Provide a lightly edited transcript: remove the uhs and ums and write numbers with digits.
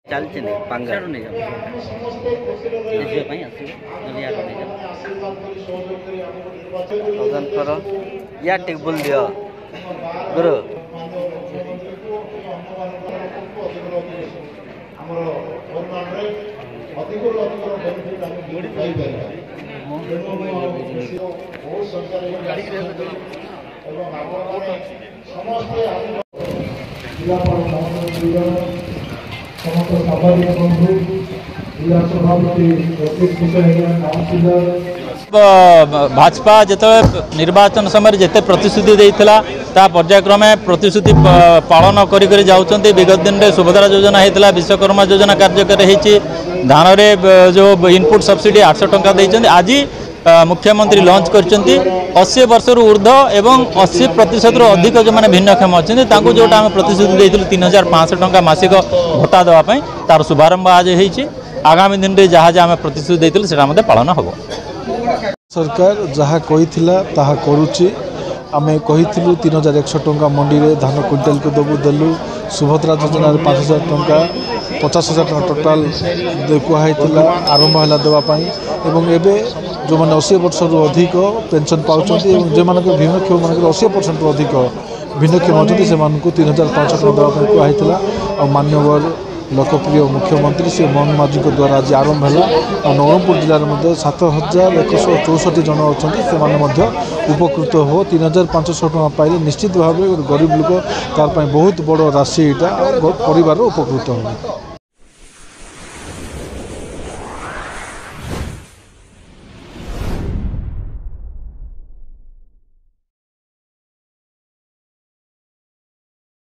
चलते नहीं पंगा नहीं कर या टिक बोल दियो गुरु भाजपा जिते निर्वाचन समय जिते प्रतिश्रुति देता ता पर्यायक्रमे प्रतिश्रुति पालन कर जाउछन्ति। विगत दिन में सुभद्रा योजना होता विश्वकर्मा योजना कार्यकारी होती धान में जो इनपुट सब्सिडी 800 टंका देइछन्ति। आज मुख्यमंत्री लॉन्च करछन्ति 80 वर्ष ऊर्ध्व एवं 80% अधिक जो मैंने भिन्नक्षम अच्छा जोटा आम प्रतिश्रुति देइथिलु 3500 टंका मासिक भत्ता देवाई तार शुभारंभ आज होइछि। आगामी दिन में जहाँ जहाँ आम प्रतिश्रुति देइथिलु सेटा मते पालन हबो। सरकार जहाँ कहिथिला ताहा करूछि। आमे कहिथिलु 3100 टंका मंडी रे धान क्विंटाल को दबु देलु। सुभद्रा योजना 5000 टंका 50,000 टंका टोटाल कुहाइथिला आरंभ होला देवा पई एवं एबे जो माने 80 वर्ष रु अधिक पेंशन पाउछन्ति एवं जे मानक भिन्नक्षम मानक 80% रु अधिक भिन्नक्षम अछन्ति से मानक 3500 टंका देवा पई कुहाइथिला। और मान्यवर लोकप्रिय मुख्यमंत्री श्री मोहन माझी द्वारा आज आरंभ है। नवरंगपुर जिले में 7164 जन अच्छा से उपकृत हो 3500 टंका पाइले निश्चित भाव गरीब लोक तार बहुत बड़ राशि यहाँ परिवार उपकृत हो।